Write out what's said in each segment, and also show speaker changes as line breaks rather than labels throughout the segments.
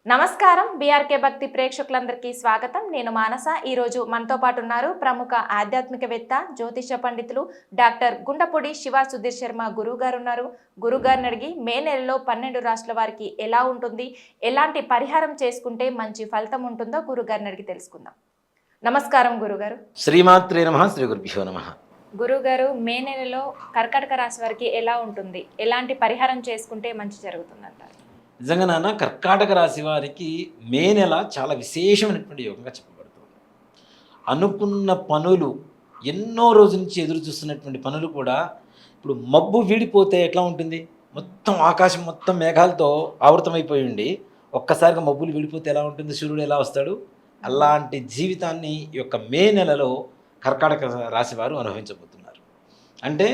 నమస్కారం. బీఆర్కే భక్తి ప్రేక్షకులందరికీ స్వాగతం. నేను మానస. ఈరోజు మనతో పాటు ఉన్నారు ప్రముఖ ఆధ్యాత్మికవేత్త, జ్యోతిష పండితులు డాక్టర్ గుండపూడి శివ సుధీర్ శర్మ గురువు గారు ఉన్నారు. గురుగారిని అడిగి మే నెలలో 12 రాష్ట్రాల వారికి ఎలా ఉంటుంది, ఎలాంటి పరిహారం చేసుకుంటే మంచి ఫలితం ఉంటుందో గురుగారిని అడిగి తెలుసుకుందాం. నమస్కారం గురుగారు.
శ్రీమాత్రే నమః. శ్రీ గురుభ్యో నమః.
గురుగారు, మే నెలలో కర్కాటక రాశి వారికి ఎలా ఉంటుంది, ఎలాంటి పరిహారం చేసుకుంటే మంచి జరుగుతుందంటారు?
నిజంగా నాన్న, కర్కాటక రాశి వారికి మే నెల చాలా విశేషమైనటువంటి యోగంగా చెప్పబడుతుంది. అనుకున్న పనులు, ఎన్నో రోజుల నుంచి ఎదురు చూస్తున్నటువంటి పనులు కూడా ఇప్పుడు మబ్బు వీడిపోతే ఎట్లా ఉంటుంది, మొత్తం ఆకాశం మొత్తం మేఘాలతో ఆవృతమైపోయి ఉండి ఒక్కసారిగా మబ్బులు వీడిపోతే ఎలా ఉంటుంది, సూర్యుడు ఎలా వస్తాడు, అలాంటి జీవితాన్ని ఈ యొక్క మే నెలలో కర్కాటక రాశి వారు అనుభవించబోతున్నారు. అంటే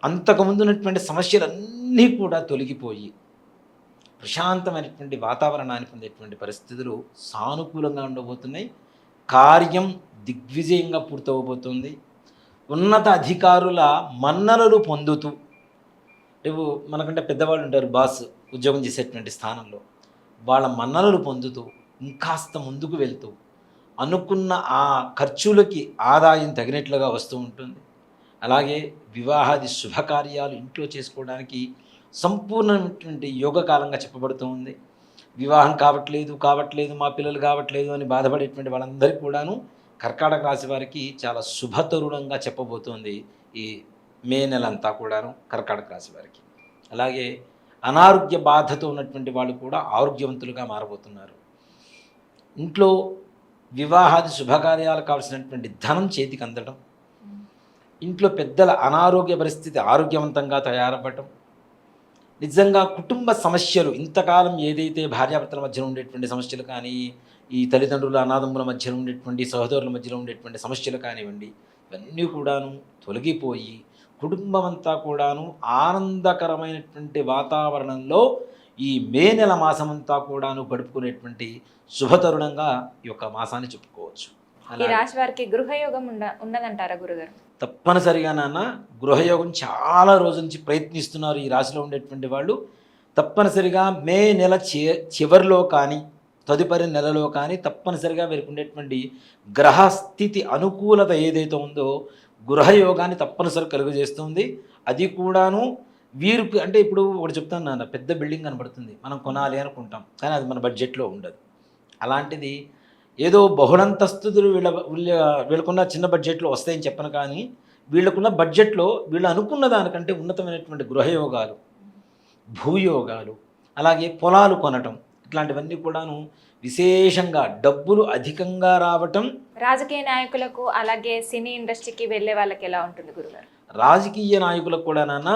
అంతకుముందు ఉన్నటువంటి సమస్యలన్నీ కూడా తొలగిపోయి ప్రశాంతమైనటువంటి వాతావరణాన్ని పొందేటువంటి పరిస్థితులు సానుకూలంగా ఉండబోతున్నాయి. కార్యం దిగ్విజయంగా పూర్తవబోతుంది. ఉన్నత అధికారుల మన్ననలు పొందుతూ, రేపు మనకంటే పెద్దవాళ్ళు ఉంటారు, బాస్ ఉద్యోగం చేసేటువంటి స్థానంలో, వాళ్ళ మన్ననలు పొందుతూ ఇంకాస్త ముందుకు వెళ్తూ అనుకున్న ఆ ఖర్చులకి ఆదాయం తగినట్లుగా వస్తూ ఉంటుంది. అలాగే వివాహాది శుభకార్యాలు ఇంట్లో చేసుకోవడానికి సంపూర్ణమైనటువంటి యోగకాలంగా చెప్పబడుతూ ఉంది. వివాహం కావట్లేదు మా పిల్లలు కావట్లేదు అని బాధపడేటువంటి వాళ్ళందరికీ కూడాను కర్కాటక రాశి వారికి చాలా శుభతరుణంగా చెప్పబోతోంది ఈ మే నెలంతా కూడాను కర్కాటక రాశి వారికి. అలాగే అనారోగ్య బాధతో ఉన్నటువంటి వాళ్ళు కూడా ఆరోగ్యవంతులుగా మారబోతున్నారు. ఇంట్లో వివాహాది శుభకార్యాలు కావాల్సినటువంటి ధనం చేతికి అందడం, ఇంట్లో పెద్దల అనారోగ్య పరిస్థితి ఆరోగ్యవంతంగా తయారవ్వటం, నిజంగా కుటుంబ సమస్యలు, ఇంతకాలం ఏదైతే భార్యాభర్తల మధ్య ఉండేటువంటి సమస్యలు కానీ, ఈ తల్లిదండ్రుల అనాథముల మధ్య ఉండేటువంటి సహోదరుల మధ్యలో ఉండేటువంటి సమస్యలు కానివ్వండి, ఇవన్నీ కూడాను తొలగిపోయి కుటుంబం అంతా కూడాను ఆనందకరమైనటువంటి వాతావరణంలో ఈ మే నెల మాసమంతా కూడాను గడుపుకునేటువంటి శుభతరుణంగా ఈ యొక్క మాసాన్ని చెప్పుకోవచ్చు.
ఈ రాశి వారికి గృహయోగం ఉన్నదంటారా గురుగారు?
తప్పనిసరిగా నాన్న, గృహయోగం చాలా రోజుల నుంచి ప్రయత్నిస్తున్నారు ఈ రాశిలో ఉండేటువంటి వాళ్ళు. తప్పనిసరిగా మే నెల చివరిలో కానీ తదుపరి నెలలో కానీ తప్పనిసరిగా వీరికి ఉండేటువంటి గ్రహస్థితి అనుకూలత ఏదైతే ఉందో గృహయోగాన్ని తప్పనిసరి కలుగజేస్తుంది. అది కూడాను వీరికి, అంటే ఇప్పుడు ఒకటి చెప్తాను నాన్న, పెద్ద బిల్డింగ్ కనబడుతుంది, మనం కొనాలి అనుకుంటాం, కానీ అది మన బడ్జెట్లో ఉండదు. అలాంటిది ఏదో బహుళంతస్తులు వీళ్ళకున్న చిన్న బడ్జెట్లో వస్తాయని చెప్పను, కానీ వీళ్ళకున్న బడ్జెట్లో వీళ్ళు అనుకున్న దానికంటే ఉన్నతమైనటువంటి గృహయోగాలు, భూయోగాలు, అలాగే పొలాలు కొనటం, ఇట్లాంటివన్నీ కూడాను విశేషంగా డబ్బులు అధికంగా రావటం.
రాజకీయ నాయకులకు అలాగే సినీ ఇండస్ట్రీకి వెళ్ళే వాళ్ళకి ఎలా ఉంటుంది గురుగారు?
రాజకీయ నాయకులకు కూడా నాన్న,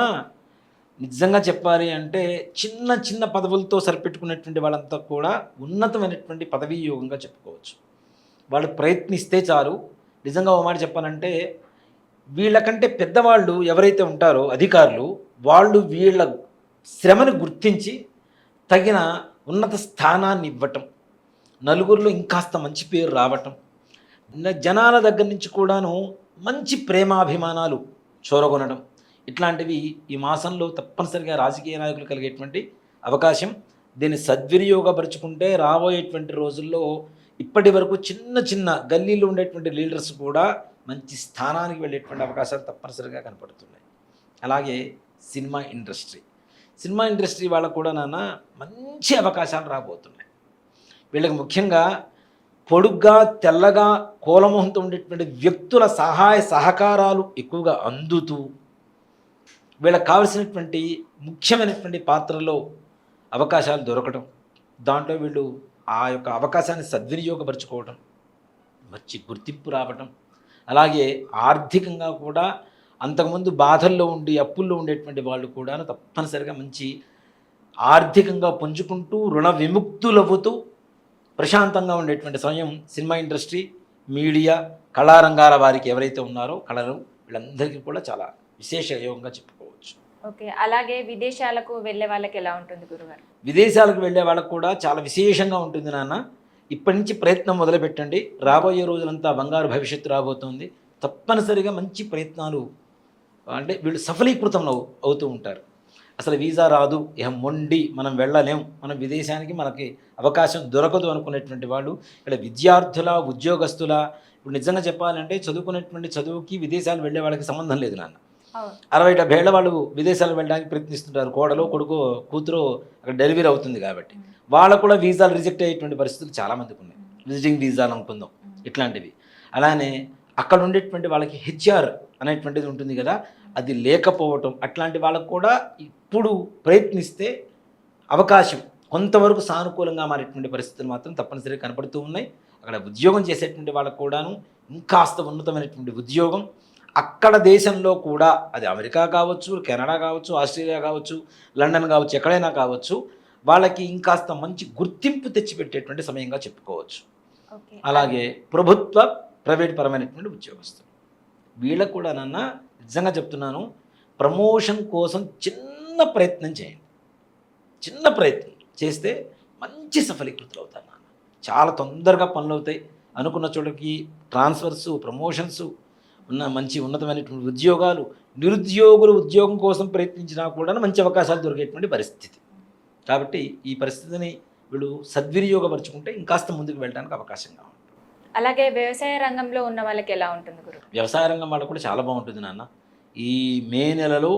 నిజంగా చెప్పాలి అంటే చిన్న చిన్న పదవులతో సరిపెట్టుకునేటువంటి వాళ్ళంతా కూడా ఉన్నతమైనటువంటి పదవీ యోగంగా చెప్పుకోవచ్చు. వాళ్ళు ప్రయత్నిస్తే చాలు. నిజంగా ఓ మాట చెప్పాలంటే, వీళ్ళకంటే పెద్దవాళ్ళు ఎవరైతే ఉంటారో అధికారులు, వాళ్ళు వీళ్ళ శ్రమను గుర్తించి తగిన ఉన్నత స్థానాన్ని ఇవ్వటం, నలుగురిలో ఇంకాస్త మంచి పేరు రావటం, జనాల దగ్గర నుంచి కూడాను మంచి ప్రేమాభిమానాలు చూరగొనడం, ఇట్లాంటివి ఈ మాసంలో తప్పనిసరిగా రాజకీయ నాయకులు కలిగేటువంటి అవకాశం. దీన్ని సద్వినియోగపరుచుకుంటే రాబోయేటువంటి రోజుల్లో ఇప్పటి వరకు చిన్న చిన్న గల్లీలో ఉండేటువంటి లీడర్స్ కూడా మంచి స్థానానికి వెళ్ళేటువంటి అవకాశాలు తప్పనిసరిగా కనపడుతున్నాయి. అలాగే సినిమా ఇండస్ట్రీ వాళ్ళకు కూడా నాన్న మంచి అవకాశాలు రాబోతున్నాయి. వీళ్ళకి ముఖ్యంగా పొడుగ్గా తెల్లగా కోలమోహంతో ఉండేటువంటి వ్యక్తుల సహాయ సహకారాలు ఎక్కువగా అందుతూ వీళ్ళకి కావలసినటువంటి ముఖ్యమైనటువంటి పాత్రలో అవకాశాలు దొరకటం, దాంట్లో వీళ్ళు ఆ యొక్క అవకాశాన్ని సద్వినియోగపరచుకోవటం, మంచి గుర్తింపు రావటం, అలాగే ఆర్థికంగా కూడా అంతకుముందు బాధల్లో ఉండి అప్పుల్లో ఉండేటువంటి వాళ్ళు కూడా తప్పనిసరిగా మంచి ఆర్థికంగా పుంజుకుంటూ రుణ విముక్తులవుతూ ప్రశాంతంగా ఉండేటువంటి సమయం సినిమా ఇండస్ట్రీ, మీడియా, కళారంగాల వారికి ఎవరైతే ఉన్నారో కళలు, వీళ్ళందరికీ కూడా చాలా విశేష యోగంగా చెప్పుకోవచ్చు.
ఓకే. అలాగే విదేశాలకు వెళ్ళే వాళ్ళకి ఎలా ఉంటుంది గురుగారు?
విదేశాలకు వెళ్ళే వాళ్ళకు కూడా చాలా విశేషంగా ఉంటుంది నాన్న. ఇప్పటి నుంచి ప్రయత్నం మొదలుపెట్టండి. రాబోయే రోజులంతా బంగారు భవిష్యత్తు రాబోతోంది. తప్పనిసరిగా మంచి ప్రయత్నాలు, అంటే వీళ్ళు సఫలీకృతం అవుతూ ఉంటారు. అసలు వీసా రాదు, ఇక మొండి, మనం వెళ్ళలేం, మనం విదేశానికి మనకి అవకాశం దొరకదు అనుకునేటువంటి వాళ్ళు ఇక్కడ విద్యార్థుల, ఉద్యోగస్తుల, ఇప్పుడు నిజంగా చెప్పాలంటే చదువుకునేటువంటి చదువుకి విదేశాలు వెళ్ళే వాళ్ళకి సంబంధం లేదు నాన్న.
అవును.
60-70 ఏళ్ల వాళ్ళు విదేశాలకు వెళ్ళడానికి ప్రయత్నిస్తుంటారు. కోడలో కొడుకు కూతురు అక్కడ డెలివరీ అవుతుంది కాబట్టి వాళ్ళకు కూడా వీసాలు రిజెక్ట్ అయ్యేటువంటి పరిస్థితులు చాలామందికి ఉన్నాయి. విజిటింగ్ వీసాలు అనుకుందాం ఇట్లాంటివి. అలానే అక్కడ ఉండేటువంటి వాళ్ళకి హెచ్ఆర్ అనేటువంటిది ఉంటుంది కదా, అది లేకపోవటం, అట్లాంటి వాళ్ళకు కూడా ఇప్పుడు ప్రయత్నిస్తే అవకాశం కొంతవరకు సానుకూలంగా మారేటువంటి పరిస్థితులు మాత్రం తప్పనిసరిగా కనపడుతూ ఉన్నాయి. అక్కడ ఉద్యోగం చేసేటువంటి వాళ్ళకు కూడాను ఇంకాస్త ఉన్నతమైనటువంటి ఉద్యోగం అక్కడ దేశంలో కూడా, అది అమెరికా కావచ్చు, కెనడా కావచ్చు, ఆస్ట్రేలియా కావచ్చు, లండన్ కావచ్చు, ఎక్కడైనా కావచ్చు, వాళ్ళకి ఇంకాస్త మంచి గుర్తింపు తెచ్చిపెట్టేటువంటి సమయంగా చెప్పుకోవచ్చు.
ఓకే.
అలాగే ప్రభుత్వ, ప్రైవేట్ పరమైనటువంటి ఉద్యోగస్తులు వీళ్ళకు కూడా నాన్న నిజంగా చెప్తున్నాను, ప్రమోషన్ కోసం చిన్న ప్రయత్నం చేయండి. చిన్న ప్రయత్నం చేస్తే మంచి సఫలీకృతులు అవుతారు నాన్న. చాలా తొందరగా పనులు అవుతాయి. అనుకున్న చోటకి ట్రాన్స్ఫర్స్, ప్రమోషన్స్, ఉన్న మంచి ఉన్నతమైనటువంటి ఉద్యోగాలు, నిరుద్యోగులు ఉద్యోగం కోసం ప్రయత్నించినా కూడా మంచి అవకాశాలు దొరికేటువంటి పరిస్థితి. కాబట్టి ఈ పరిస్థితిని వీళ్ళు సద్వినియోగపరుచుకుంటే ఇంకాస్త ముందుకు వెళ్ళడానికి అవకాశంగా ఉంటుంది.
అలాగే వ్యవసాయ రంగంలో ఉన్న వాళ్ళకి ఎలా ఉంటుంది గురు?
వ్యవసాయ రంగం వాళ్ళకు కూడా చాలా బాగుంటుంది నాన్న. ఈ మే నెలలో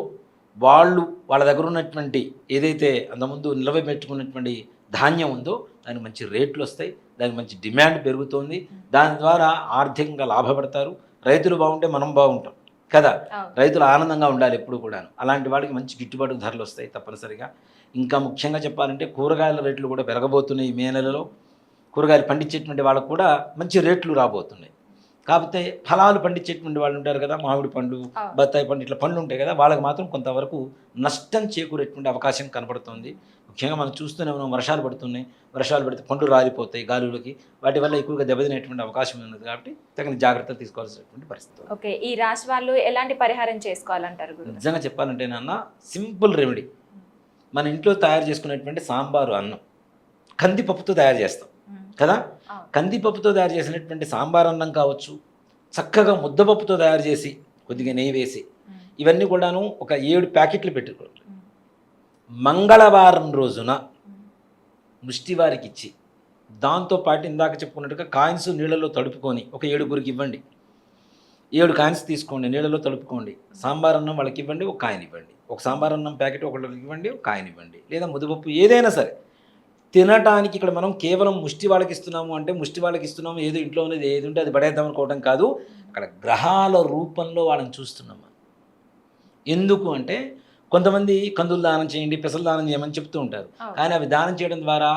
వాళ్ళ దగ్గర ఉన్నటువంటి ఏదైతే అంతకుముందు నిలవబెట్టుకున్నటువంటి ధాన్యం ఉందో దానికి మంచి రేట్లు వస్తాయి, దానికి మంచి డిమాండ్ పెరుగుతోంది. దాని ద్వారా ఆర్థికంగా లాభపడతారు. రైతులు బాగుంటే మనం బాగుంటాం కదా. రైతులు ఆనందంగా ఉండాలి ఎప్పుడు కూడాను. అలాంటి వాడికి మంచి గిట్టుబాటు ధరలు వస్తాయి తప్పనిసరిగా. ఇంకా ముఖ్యంగా చెప్పాలంటే కూరగాయల రేట్లు కూడా పెరగబోతున్నాయి. ఈ మే నెలలో కూరగాయలు పండించేటువంటి వాళ్ళకు కూడా మంచి రేట్లు రాబోతున్నాయి. కాకపోతే ఫలాలు పండించేటువంటి వాళ్ళు ఉంటారు కదా, మామిడి పండు, బత్తాయి పండు, ఇట్లా పండ్లు ఉంటాయి కదా, వాళ్ళకి మాత్రం కొంతవరకు నష్టం చేకూరేటువంటి అవకాశం కనపడుతుంది. ముఖ్యంగా మనం చూస్తూనే ఉన్నాం, వర్షాలు పడుతున్నాయి. వర్షాలు పడితే పండ్లు రాలిపోతాయి గాలులకి, వాటి వల్ల ఎక్కువగా దెబ్బతినేటువంటి అవకాశం ఉన్నది. కాబట్టి తగిన జాగ్రత్తలు తీసుకోవాల్సినటువంటి పరిస్థితి.
ఓకే. ఈ రాశి వాళ్ళు ఎలాంటి పరిహారం చేసుకోవాలంటారు గురు?
నిజంగా చెప్పాలంటే నాన్న, సింపుల్ రెమెడీ. మన ఇంట్లో తయారు చేసుకునేటువంటి సాంబారు అన్నం కందిపప్పుతో తయారు చేస్తాం కదా. కందిపప్పుతో తయారు చేసినటువంటి సాంబార్ అన్నం కావచ్చు, చక్కగా ముద్దపప్పుతో తయారు చేసి కొద్దిగా నెయ్యి వేసి, ఇవన్నీ కూడాను ఒక 7 ప్యాకెట్లు పెట్టుకోండి. మంగళవారం రోజున ముష్టివారికి ఇచ్చి, దాంతోపాటు ఇందాక చెప్పుకున్నట్టుగా కాయిన్స్ నీళ్ళలో తడుపుకొని ఒక 7గురికి ఇవ్వండి. 7 కాయిన్స్ తీసుకోండి, నీళ్ళలో తడుపుకోండి. సాంబార్ అన్నం వాళ్ళకి ఇవ్వండి, ఒక కాయిన్ ఇవ్వండి. ఒక సాంబార్ అన్నం ప్యాకెట్ ఒకళ్ళకి ఇవ్వండి, ఒక కాయిన్ ఇవ్వండి. లేదా ముద్దపప్పు ఏదైనా సరే తినటానికి. ఇక్కడ మనం కేవలం ముష్టి వాళ్ళకి ఇస్తున్నాము అంటే ముష్టి వాళ్ళకి ఇస్తున్నాము, ఏదో ఇంట్లో ఉన్నది ఏది ఉంటే అది పడేద్దాం అనుకోవడం కాదు. అక్కడ గ్రహాల రూపంలో వాళ్ళని చూస్తున్నాము. ఎందుకు అంటే కొంతమంది కందులు దానం చేయండి, పెసలు దానం చేయమని చెప్తూ ఉంటారు. కానీ అవి దానం చేయడం ద్వారా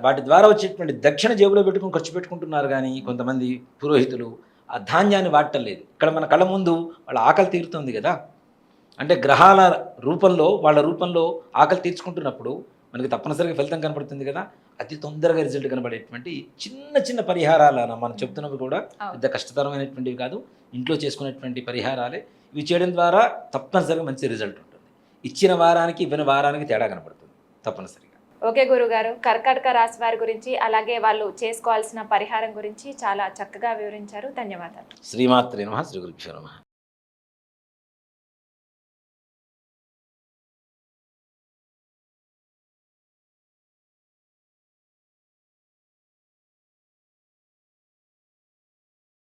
వాటి ద్వారా వచ్చేటువంటి దక్షిణ జేబులో పెట్టుకుని ఖర్చు పెట్టుకుంటున్నారు. కానీ కొంతమంది పురోహితులు ఆ ధాన్యాన్ని వాడటం లేదు. ఇక్కడ మన కళ్ళ ముందు వాళ్ళ ఆకలి తీరుతుంది కదా. అంటే గ్రహాల రూపంలో, వాళ్ళ రూపంలో ఆకలి తీర్చుకుంటున్నప్పుడు మనకి తప్పనిసరిగా ఫలితం కనపడుతుంది కదా. అతి తొందరగా రిజల్ట్ కనబడేటువంటి చిన్న చిన్న పరిహారాలు మనం చెప్తున్నవి కూడా పెద్ద కష్టతరమైనటువంటివి కాదు, ఇంట్లో చేసుకునేటువంటి పరిహారాలే. ఇవి చేయడం ద్వారా తప్పనిసరిగా మంచి రిజల్ట్ ఉంటుంది. ఇచ్చిన వారానికి ఇవ్వని వారానికి తేడా కనపడుతుంది తప్పనిసరిగా.
ఓకే గురుగారు, కర్కాటక రాశి వారి గురించి అలాగే వాళ్ళు చేసుకోవాల్సిన పరిహారం గురించి చాలా చక్కగా వివరించారు. ధన్యవాదాలు.
శ్రీమాత్రే నమః. శ్రీ గురుభ్యో నమః.